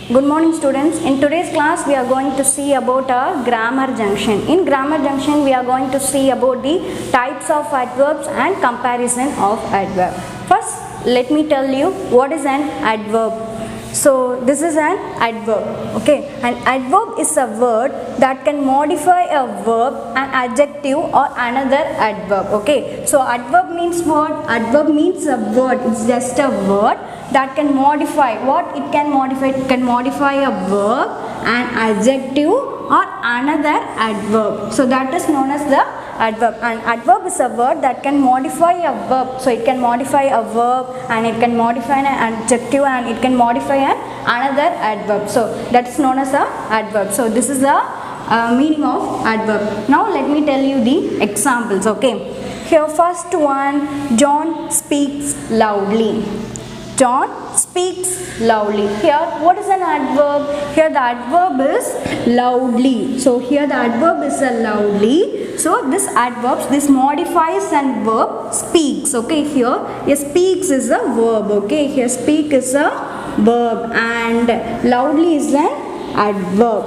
Good morning students. In today's class we are going to see about a grammar junction. In grammar junction we are going to see about the types of adverbs and comparison of adverb. First let me tell you what is an adverb. So this is an adverb. Okay, an adverb is a word that can modify a verb, an adjective or another adverb. Okay, so adverb means what? Adverb means a word. It's just a word that can modify. What it can modify? It can modify a verb, an adjective or another adverb. So that is known as the adverb. An adverb is a word that can modify a verb. So it can modify a verb and it can modify an adjective and it can modify another adverb. So that's known as a adverb. So this is the meaning of adverb. Now let me tell you the examples. Okay, here first one, John speaks loudly. John speaks loudly. Here what is an adverb? Here the adverb is loudly. So here the adverb is a loudly. So this adverb, this modifies and verb speaks. Okay, here speaks is a verb. Okay, here speak is a verb and loudly is an adverb.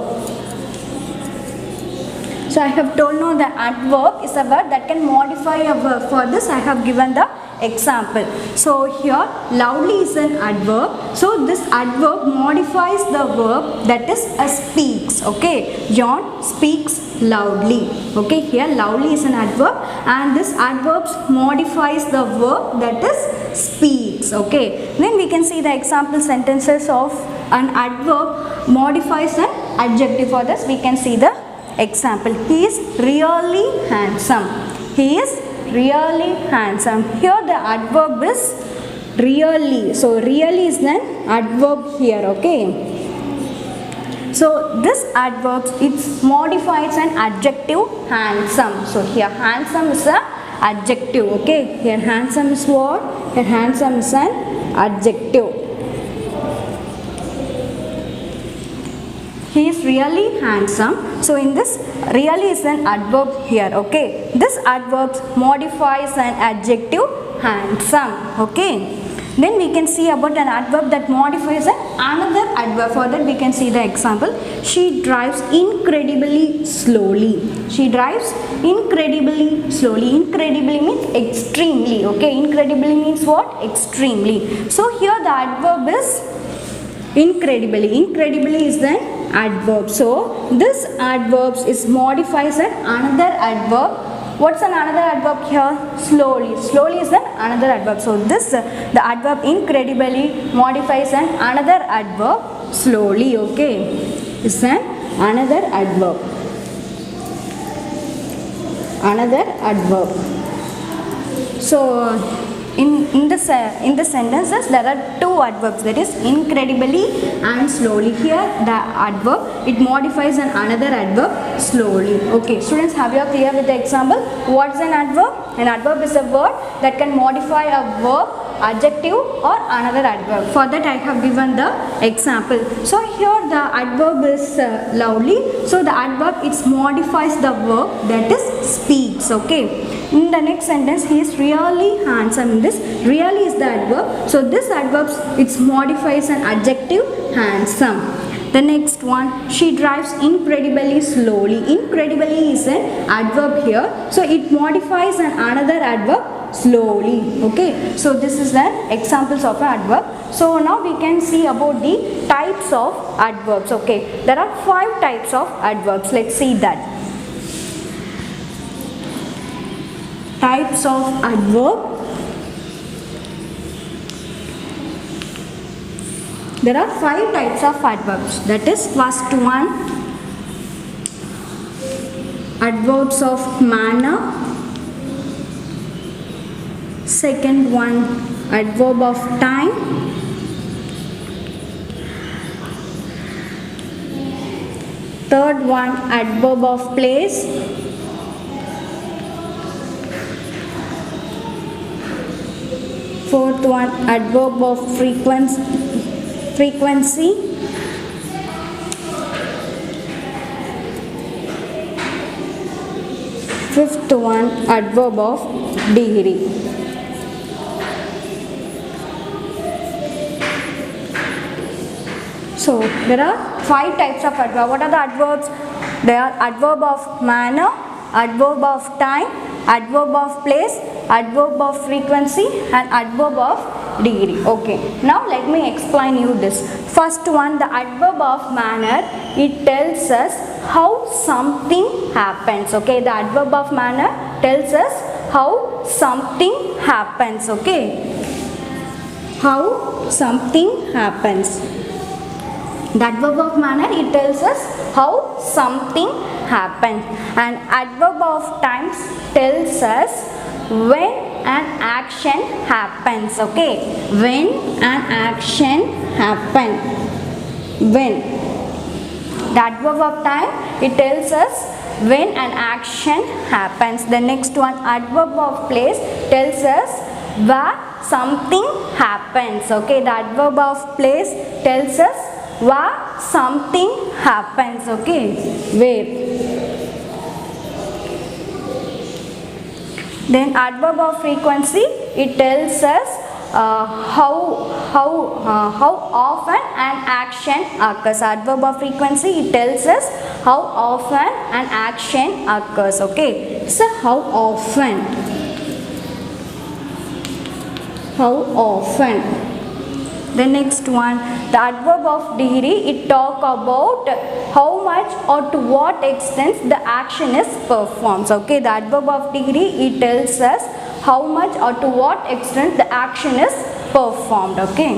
So I have told now the adverb is a word that can modify a verb. For this I have given the example. So here loudly is an adverb. So this adverb modifies the verb that is speaks. Okay, John speaks loudly. Okay, here loudly is an adverb and this adverb modifies the verb that is speaks. Okay, then we can see the example sentences of an adverb modifies an adjective. For this we can see the example. He is really handsome. He is really handsome. Here the adverb is really. So really is an adverb here. Okay, so this adverb it modifies an adjective handsome. So here handsome is an adjective. Okay, here handsome is what? Here handsome is an adjective. He is really handsome. So in this really is an adverb here. Okay, this adverb modifies an adjective handsome. Okay, then we can see about an adverb that modifies another adverb. For that we can see the example. She drives incredibly slowly. She drives incredibly slowly. Incredibly means extremely. Okay, incredibly means what? Extremely. So here the adverb is incredibly. Incredibly is the adverb. So this adverb is modifies another adverb. What's another adverb here? Slowly. Slowly is another adverb. So this the adverb incredibly modifies another adverb slowly. Okay, is another adverb. Another adverb. So in the sentences there are two adverbs, that is incredibly and slowly. Here the adverb it modifies another adverb slowly. Okay, students, have you clear with the example? What is an adverb? An adverb is a word that can modify a verb, adjective or another adverb. For that I have given the example. So here the adverb is loudly. So the adverb it modifies the verb that is speaks. Okay, in the next sentence he is really handsome. This really is the adverb. So this adverb it modifies an adjective handsome. The next one, she drives incredibly slowly. Incredibly is an adverb here. So it modifies another adverb slowly. Okay, so this is the examples of an adverb. So now we can see about the types of adverbs. Okay, there are 5 types of adverbs. Let's see that. Types of adverb. There are 5 types of adverbs. That is, first one, adverbs of manner. Second one, adverb of time. Third one, adverb of place. Fourth one, adverb of frequency. Fifth one, adverb of degree. So there are 5 types of adverb. What are the adverbs? They are adverb of manner, adverb of time, adverb of place, adverb of frequency and adverb of degree. Okay, now let me explain you this. First one, the adverb of manner, it tells us how something happens. Okay, the adverb of manner tells us how something happens. Okay, how something happens. The adverb of manner, it tells us how something happens, and adverb of times tells us when an action happens. Okay, when an action happens. When. The adverb of time, it tells us when an action happens. The next one, adverb of place, tells us where something happens. Okay, the adverb of place tells us where something happens. Okay, where. Then adverb of frequency, it tells us how often an action occurs. Adverb of frequency, it tells us how often an action occurs. Okay, so how often. How often. The next one, the adverb of degree, it talk about how much or to what extent the action is performed. Okay, the adverb of degree, it tells us how much or to what extent the action is performed. Okay,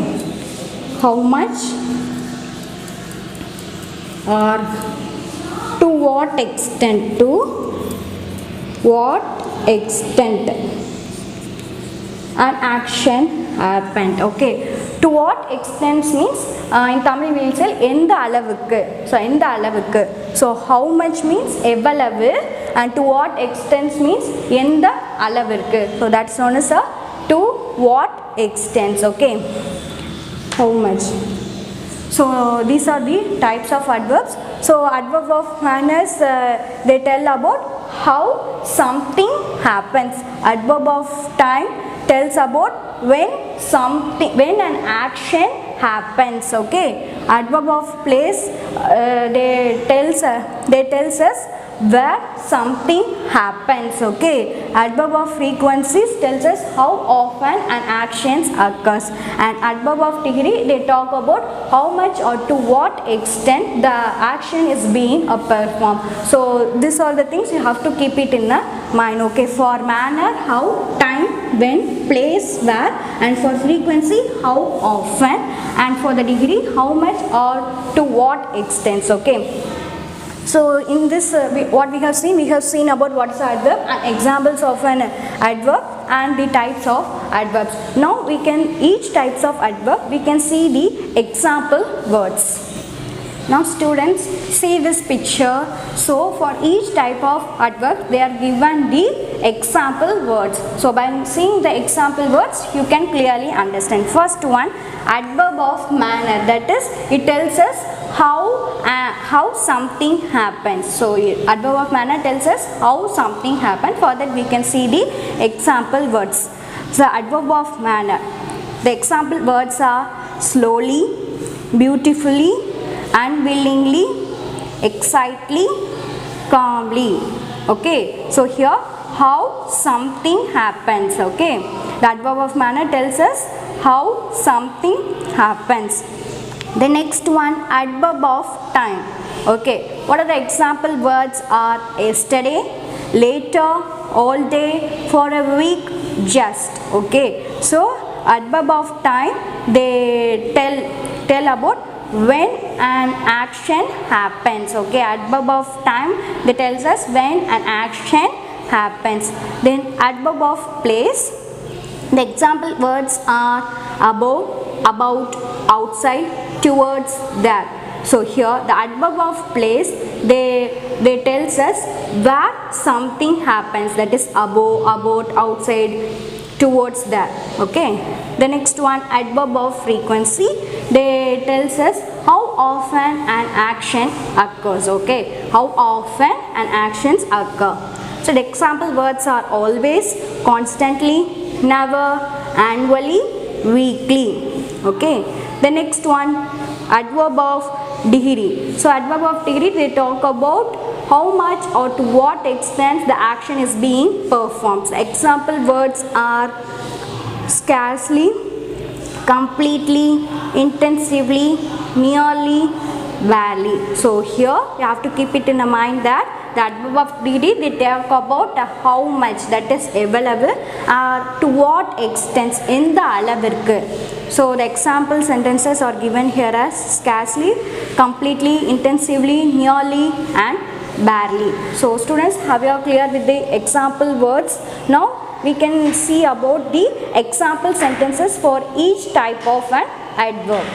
how much or to what extent. To what extent an action happened. Okay, to what extent means in Tamil we will say எந்த அளவுக்கு. So எந்த அளவுக்கு. So how much means எவ்வளவு, and to what extent means எந்த அளவிற்கு. So that's known as a to what extent. Okay, how much. So these are the types of adverbs. So adverb of manners, they tell about how something happens. Adverb of time tells about when an action happens. Okay, adverb of place, they tells us where something happens. Okay, adverb of frequencies tells us how often an action occurs, and adverb of degree, they talk about how much or to what extent the action is being performed. So these are the things you have to keep it in the mind. Okay, for manner, how, time, when, place, where, and for frequency, how often, and for the degree, how much or to what extent. Okay, so in this what we have seen about what is adverb and examples of an adverb and the types of adverbs. Now we can, each types of adverb, we can see the example words. Now students, see this picture. So for each type of adverb, they are given the example words. So by seeing the example words, you can clearly understand. First one, adverb of manner, that is, it tells us how something happens. So adverb of manner tells us how something happens. For that we can see the example words. So adverb of manner, the example words are slowly, beautifully, unwillingly, excitedly, calmly. Okay, so here how something happens. Okay, the adverb of manner tells us how something happens. The next one, adverb of time. Okay, what are the example words are yesterday, later, all day, for a week, just. Okay, so adverb of time, they tell about when an action happens. Okay, adverb of time, they tells us when an action happens. Then adverb of place, the example words are above, about, outside, towards, there. So here the adverb of place, they tells us where something happens, that is above, about, outside, towards, there. Okay, the next one, adverb of frequency, they tells us how often an action occurs. Okay, how often an actions occur. So the example words are always, constantly, never, annually, weekly. Okay, the next one, adverb of degree. So adverb of degree, they talk about how much or to what extent the action is being performed. So example words are scarcely, completely, intensively, nearly, barely. So here you have to keep it in mind that the adverb of degree, they talk about how much that is available or to what extent in the alavirku. So the example sentences are given here as scarcely, completely, intensively, nearly and barely. So students, have you clear with the example words? Now we can see about the example sentences for each type of an adverb.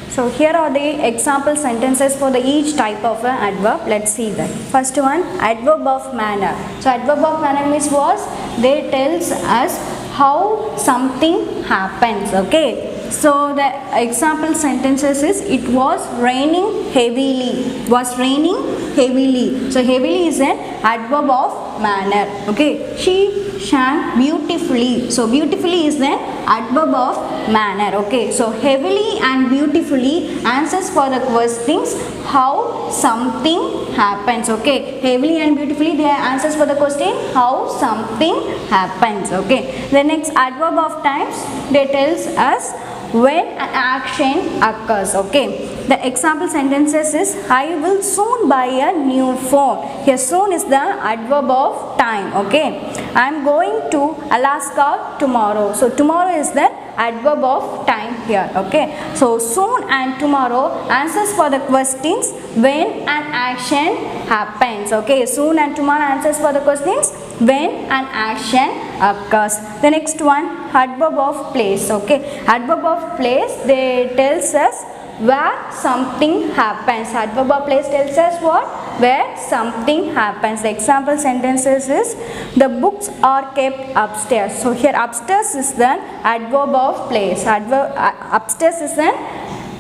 So here are the example sentences for the each type of an adverb. Let's see that. First one, adverb of manner. So adverb of manner means was, they tells us how something happens. Okay. So the example sentences is, it was raining heavily. Was raining heavily. So heavily is an adverb of manner. Okay. She sang beautifully. So beautifully is an adverb of manner. Okay. So heavily and beautifully answers for the questions how something happens. Okay. Heavily and beautifully, they are answers for the question how something happens. Okay. The next adverb of times, they tells us when an action occurs. Okay. The example sentences is, I will soon buy a new phone. Here soon is the adverb of time. Okay. I am going to Alaska tomorrow. So tomorrow is the adverb of time here. Okay. So soon and tomorrow answers for the questions when an action happens. Okay. Soon and tomorrow answers for the questions when an action occurs. The next one, adverb of place. Okay. Adverb of place, they tells us where something happens. Adverb of place tells us what? Where something happens. The example sentences is, the books are kept upstairs. So here upstairs is the adverb of place. Upstairs is an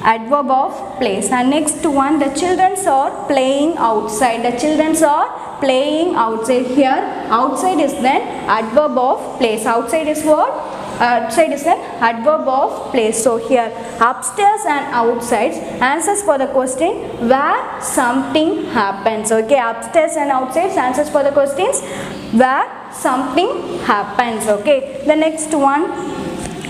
adverb of place. And next one, the children are playing outside. The children are playing outside. Here outside is the adverb of place. Outside is what? Outside is an adverb of place. So here upstairs and outside answers for the question where something happens. Okay. Upstairs and outside answers for the questions where something happens. Okay. The next one,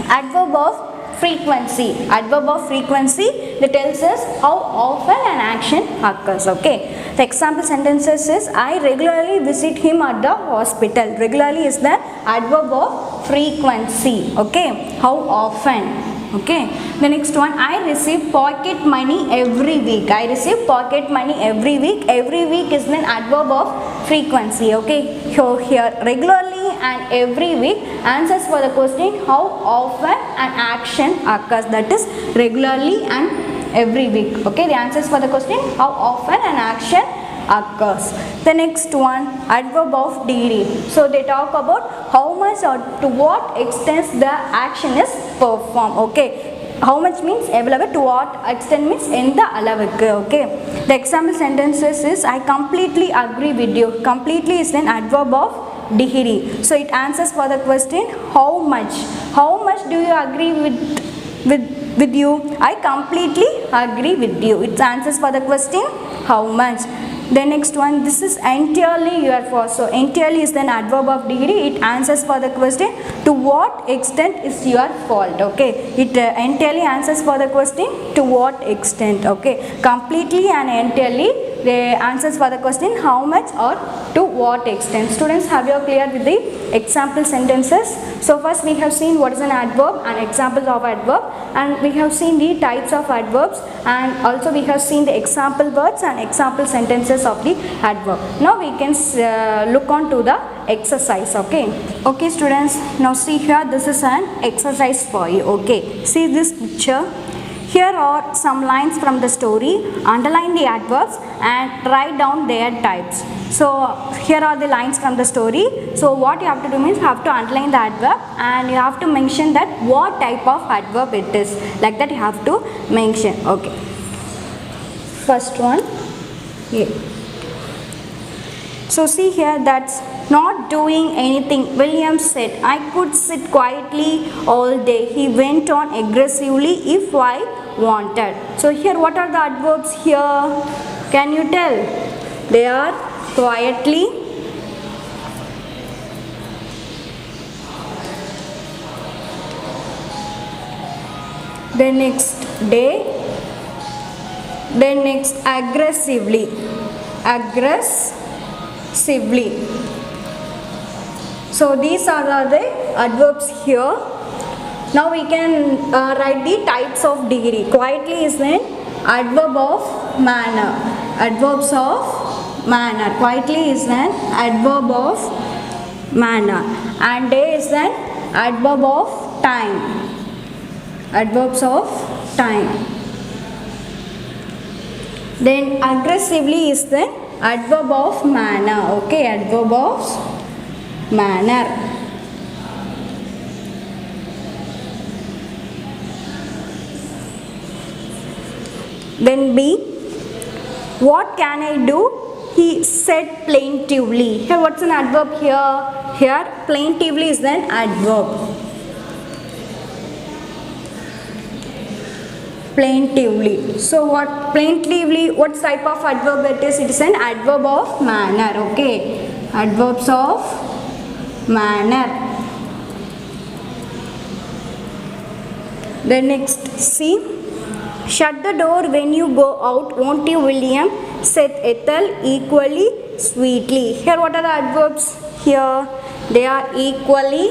adverb of frequency. Adverb of frequency, that tells us how often an action occurs. Okay. The example sentences is, I regularly visit him at the hospital. Regularly is the adverb of frequency. Okay. How often. Okay. The next one, I receive pocket money every week. I receive pocket money every week. Every week is an adverb of frequency. Okay. So here regularly and every week answers for the question how often an action occurs. That is regularly and every week. Okay. The answers for the question how often an action occurs. The next one, adverb of degree. So they talk about how much or to what extent the action is performed. Okay. How much means available, to what extent means in the alavirku. Okay. The example sentences is, I completely agree with you. Completely is an adverb of degree. So it answers for the question how much. How much do you agree with you? I completely agree with you. It answers for the question how much. The next one, this is entirely your fault. So entirely is an adverb of degree. It answers for the question to what extent is your fault. Okay. It entirely answers for the question to what extent. Okay. Completely and entirely, the answers for the question how much or to what extent. Students, have you clear with the example sentences? So first we have seen what is an adverb and examples of adverb, and we have seen the types of adverbs, and also we have seen the example words and example sentences of the adverb. Now we can look on to the exercise. Okay. Okay students, now see here, this is an exercise for you. Okay. See this picture. Here are some lines from the story. Underline the adverbs and write down their types. So here are the lines from the story. So what you have to do means you have to underline the adverb and you have to mention that what type of adverb it is. Like that you have to mention. Okay. First one. Yeah. So see here, that's Not doing anything, William said. I could sit quietly all day. He went on aggressively if I wanted. So here what are the adverbs here? Can you tell? They are quietly, then next day, then next aggressively. So these are the adverbs here. Now we can write the types of degree. Quietly is an adverb of manner. Adverbs of manner. Quietly is an adverb of manner. And day is an adverb of time. Adverbs of time. Then aggressively is the adverb of manner. Okay, adverb of manner. Then B, what can I do? He said plaintively. Here what's an adverb here? Here plaintively is an adverb. Plaintively. So what plaintively, what type of adverb it is? It is an adverb of manner. Okay. Adverbs of manner. Then next C. Shut the door when you go out, won't you, William? Said Ethel equally sweetly. Here what are the adverbs here? They are equally.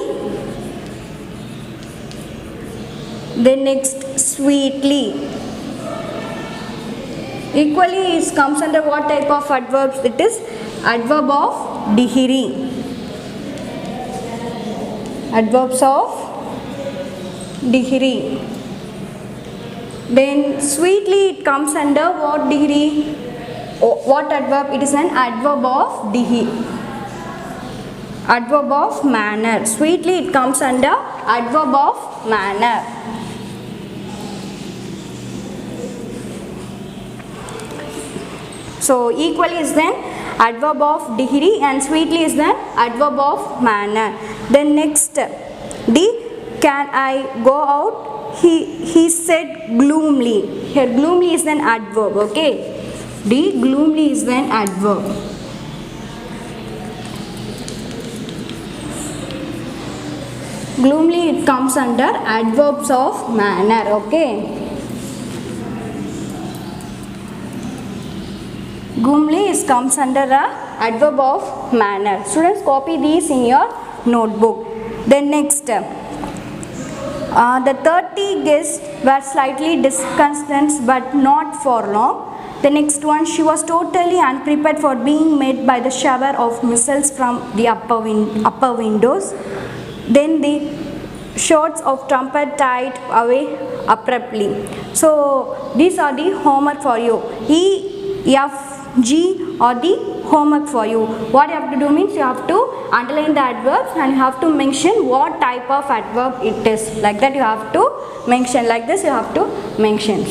Then next sweetly. Equally is comes under what type of adverbs? It is adverb of degree. Adverbs of degree. Then sweetly it comes under what degree? What adverb? It is an adverb of degree. Adverb of manner. Sweetly it comes under adverb of manner. So equally is then adverb of degree and sweetly is then adverb of manner. Then next D, can I go out? He said gloomily. Here gloomily is an adverb. Okay. D, gloomily is an adverb. Gloomily it comes under adverbs of manner. Okay. Gloomily is comes under a adverb of manner. Students, copy these in your notebook. Then next, the 30 guests were slightly disconcerted but not for long. The next one, she was totally unprepared for being met by the shower of missiles from the upper windows. Then the shots of trumpet died away abruptly. So these are the homework for you. E, F, G are the homework for you. What you have to do means you have to underline the adverbs and you have to mention what type of adverb it is. Like that you have to mention. Like this you have to mention.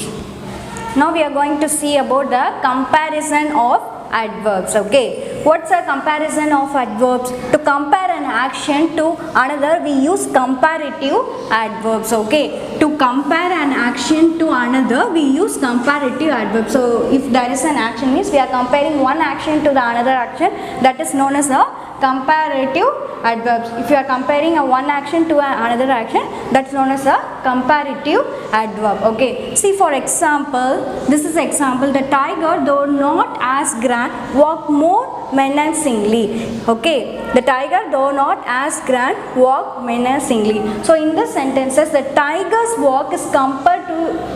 Now we are going to see about the comparison of adverbs. Okay. What's a comparison of adverbs? To compare an action to another, we use comparative adverbs. Okay. To compare an action to another, we use comparative adverbs. So if there is an action, means we are comparing one action to the another action, that is known as a comparative adverbs. If you are comparing a one action to another action, that's known as a comparative adverb. Okay. See, for example, this is example. The tiger, though not as grand, walked more menacingly. Okay. The tiger, though not as grand, walked menacingly. So in the sentences, the tiger's walk is compared to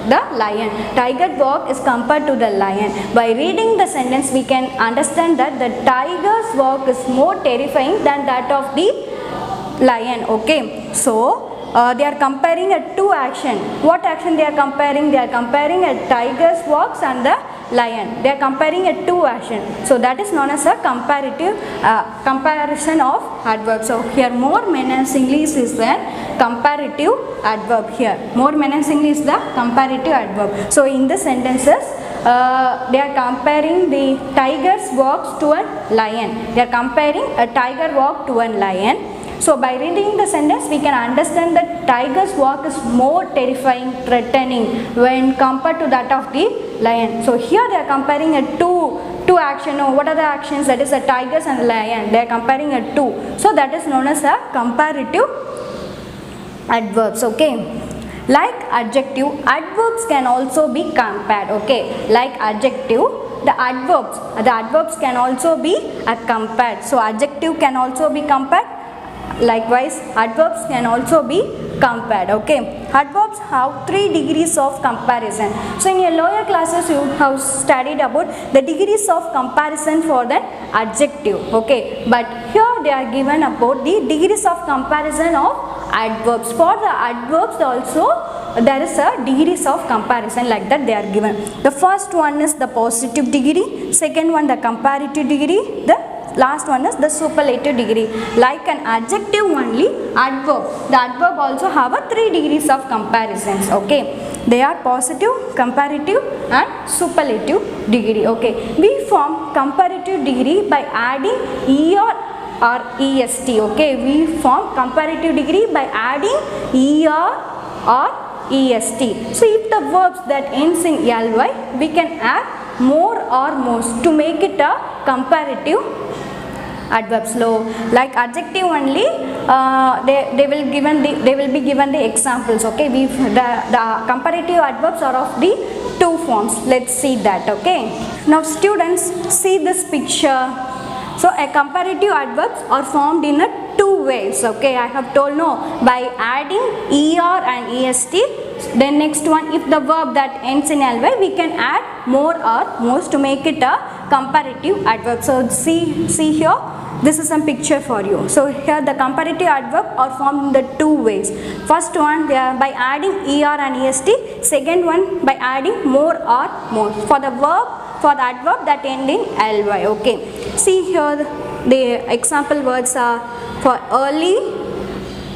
the lion. Tiger's walk is compared to the lion. By reading the sentence, we can understand that the tiger's walk is more terrifying than that of the lion. Okay. So they are comparing a two action. What action they are comparing? They are comparing a tiger's walks and the lion. They are comparing a two action. So that is known as a comparative comparison of adverbs. So here more menacingly is the comparative adverb here. More menacingly is the comparative adverb. So in the sentences, they are comparing the tiger's walk to a lion. They are comparing a tiger walk to a lion. So by reading the sentence, we can understand that tiger's walk is more terrifying, threatening when compared to that of the lion. So here they are comparing a two action. No, what are the actions? That is the tigers and the lion. They are comparing a two. So that is known as a comparative adverbs. Okay. Like adjective, adverbs can also be compared. Okay. Like adjective, the adverbs can also be compared. So adjective can also be compared. Likewise, adverbs can also be compared. Okay, adverbs have 3 degrees of comparison. So in your lower classes, you have studied about the degrees of comparison for the adjective. Okay, but here they are given about the degrees of comparison of adverbs. For the adverbs also, there is a degrees of comparison like that they are given. The first one is the positive degree, second one the comparative degree, the last one is the superlative degree. Like an adjective only, adverb. The adverb also have a 3 degrees of comparisons. Okay, they are positive, comparative and superlative degree. Okay, we form comparative degree by adding er or est. Okay, we form comparative degree by adding er or est. So if the verbs that ends in ly, we can add more or most to make it a comparative adverbs. Like adjective only, they will be given the examples. Okay, the comparative adverbs are of the 2 forms. Let's see that. Okay, now students, see this picture. So a comparative adverbs are formed in a 2 ways. Okay, I have told no, by adding er and est. Then next one, if the verb that ends in ly, we can add more or most to make it a comparative adverb. So see here, this is a picture for you. So here the comparative adverb are formed in the 2 ways. First one, they are by adding er and est. Second one, by adding more or most for the verb, for the adverb that end in ly. Okay, see here the example words are for early,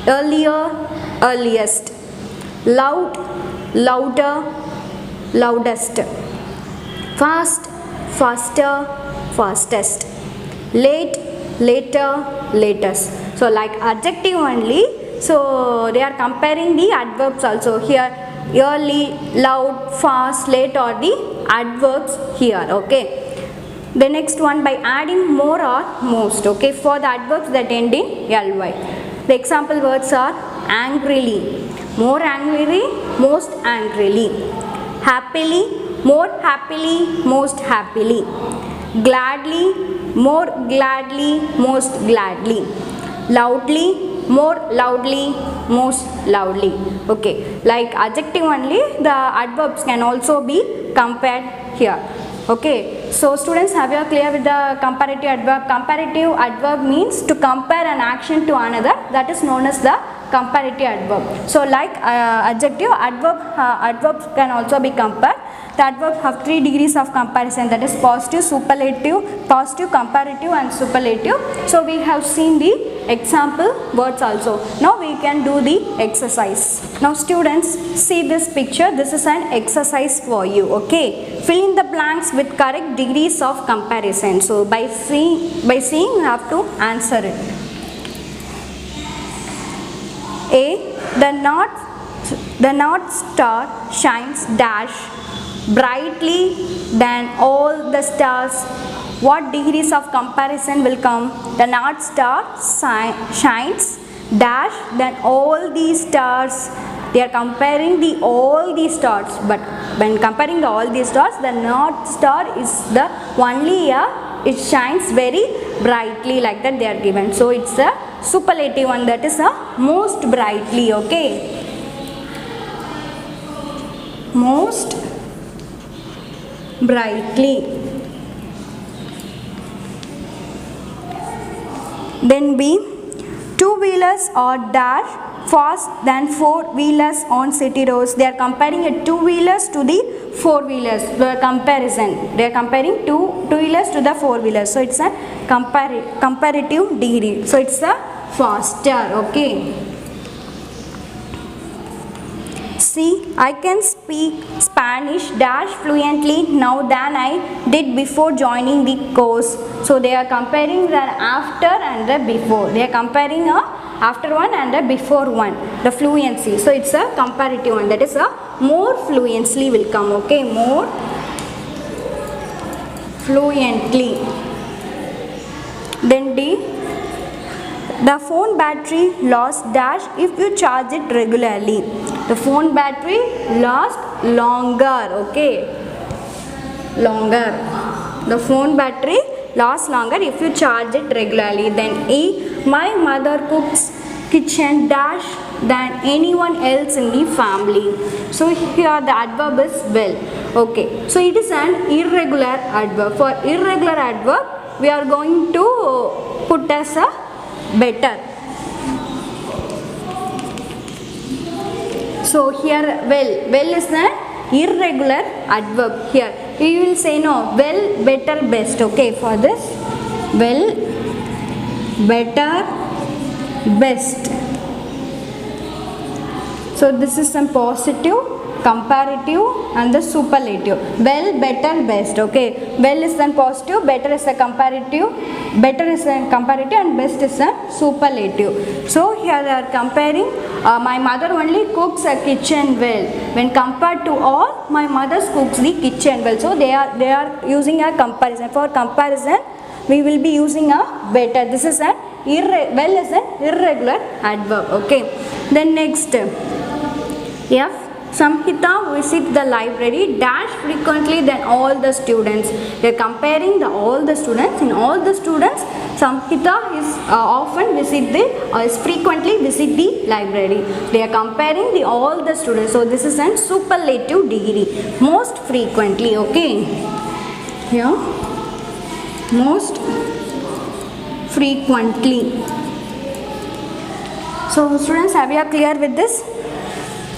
earlier, earliest, loud, louder, loudest, fast, faster, fastest, late, later, latest. So like adjective only, so they are comparing the adverbs also. Here early, loud, fast, late are the adverbs here. Okay, the next one, by adding more or most. Okay, for the adverbs that end in ly. The example words are angrily, more angrily, most angrily, happily, more happily, most happily, gladly, more gladly, most gladly, loudly, more loudly, most loudly. Okay, like adjective only, the adverbs can also be compared here. Okay, so students, have you clear with the comparative adverb? Comparative adverb means to compare an action to another, that is known as the comparative adverb. So like adjective, adverbs can also be compared. The adverb have 3 degrees of comparison, that is positive, superlative, positive, comparative and superlative. So we have seen the example words also. Now we can do the exercise. Now students, see this picture. This is an exercise for you. Okay, fill in the blanks with correct degrees of comparison. So by seeing you have to answer it. A, the North Star shines dash brightly than all the stars. What degrees of comparison will come? The North Star shines dash than all these stars. They are comparing all these stars, but when comparing all these stars, the North Star is the only it shines very brightly, like that they are given. So it's a superlative one, that is a most brightly. Okay, most brightly. Then B, 2-wheelers are dash fast than 4-wheelers on city roads. They are comparing a 2-wheelers to the 4-wheelers. The comparison, they are comparing 2-wheelers to the 4-wheelers. So it's a comparative degree. So it's a faster. Okay. See, I can speak Spanish dash fluently now than I did before joining the course. So they are comparing the after and the before. They are comparing a after one and the before one, the fluency. So it's a comparative one, that is a more fluently will come, okay, more fluently. Then D, the phone battery lost dash if you charge it regularly. The phone battery lasts longer, okay, longer. The phone battery lasts longer if you charge it regularly. Then E, my mother cooks kitchen dash than anyone else in the family. So here the adverb is well, okay. So it is an irregular adverb. For irregular adverb we are going to put as a better. So here well is an irregular adverb. Here we will say no, well, better, best, okay. For this, well, better, best. So this is some positive, comparative and the superlative. Well, better, best, okay. Well is then positive, better is a comparative, better is a comparative and best is a superlative. So here they are comparing, my mother only cooks a kitchen well. When compared to all, my mother cooks the kitchen well. So they are using a comparison. For comparison we will be using a better. This is an well is an irregular adverb, okay. Then next, F, Samhita visits the library dash frequently than all the students. They are comparing all the students. In all the students, Samhita is often is frequently visit the library. They are comparing all the students. So this is an superlative degree. Most frequently, okay. Here, most frequently. So students, have you clear with this?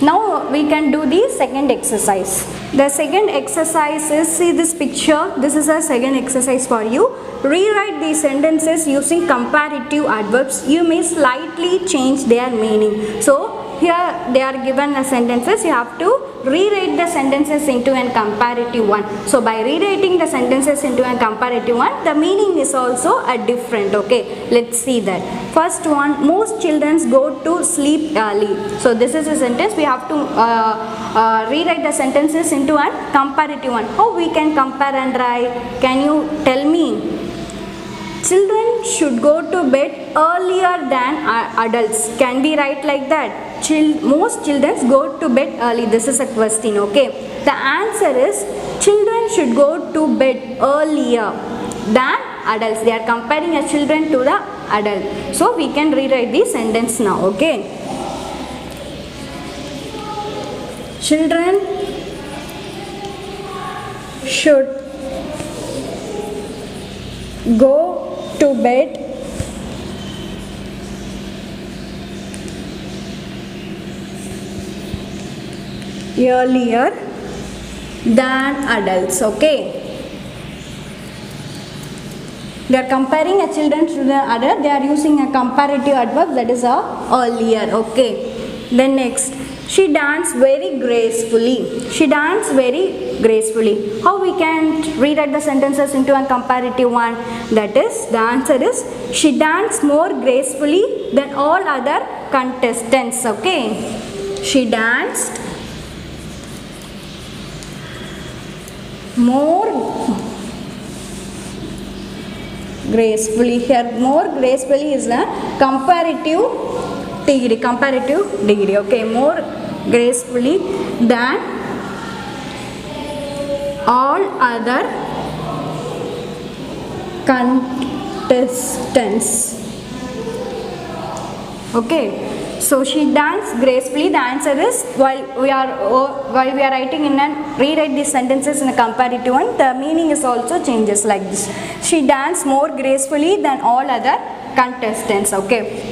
Now we can do the second exercise. The second exercise is, see this picture, this is a second exercise for you. Rewrite these sentences using comparative adverbs. You may slightly change their meaning. So here they are given the sentences, you have to rewrite the sentences into a comparative one. So by rewriting the sentences into a comparative one, the meaning is also a different, okay. Let's see that. First one, most children go to sleep early. So this is a sentence, we have to rewrite the sentences into a comparative one. How we can compare and write? Can you tell me? Children should go to bed earlier than adults. Can we write like that? Most children go to bed early. This is a question, okay. The answer is children should go to bed earlier than adults. They are comparing a children to the adult. So we can rewrite the sentence now, okay. Children should go to bed earlier than adults, okay. They are comparing a children to the adult. They are using a comparative adverb, that is a earlier, okay. Then next, she danced very gracefully. She danced very gracefully. How we can rewrite the sentences into a comparative one? That is, the answer is she danced more gracefully than all other contestants, okay. She danced more gracefully. Here more gracefully is a comparative degree, okay. More gracefully than all other contestants, okay. So she danced gracefully. The answer is, while we are writing in and rewrite these sentences in a comparative one, the meaning is also changes like this. She danced more gracefully than all other contestants, okay.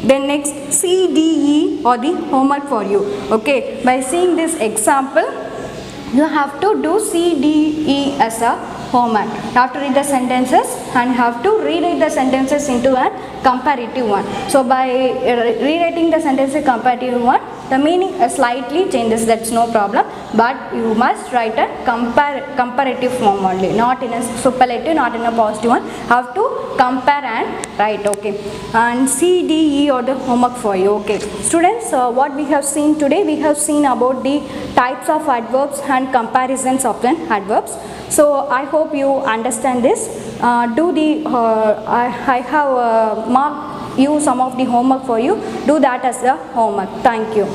Then next, C, D, E or the homework for you, okay. By seeing this example, you have to do C, D, E as a homework. You have to read the sentences and have to rewrite the sentences into a comparative one. So by rewriting the sentences comparative one, the meaning slightly changes, that's no problem, but you must write a comparative form only, not in a superlative, not in a positive one. Have to compare and write. Okay, and C, D, E are the homework for you. Okay, students, what we have seen today, we have seen about the types of adverbs and comparisons of the adverbs. So I hope you understand this. I have marked you some of the homework for you. Do that as the homework. Thank you.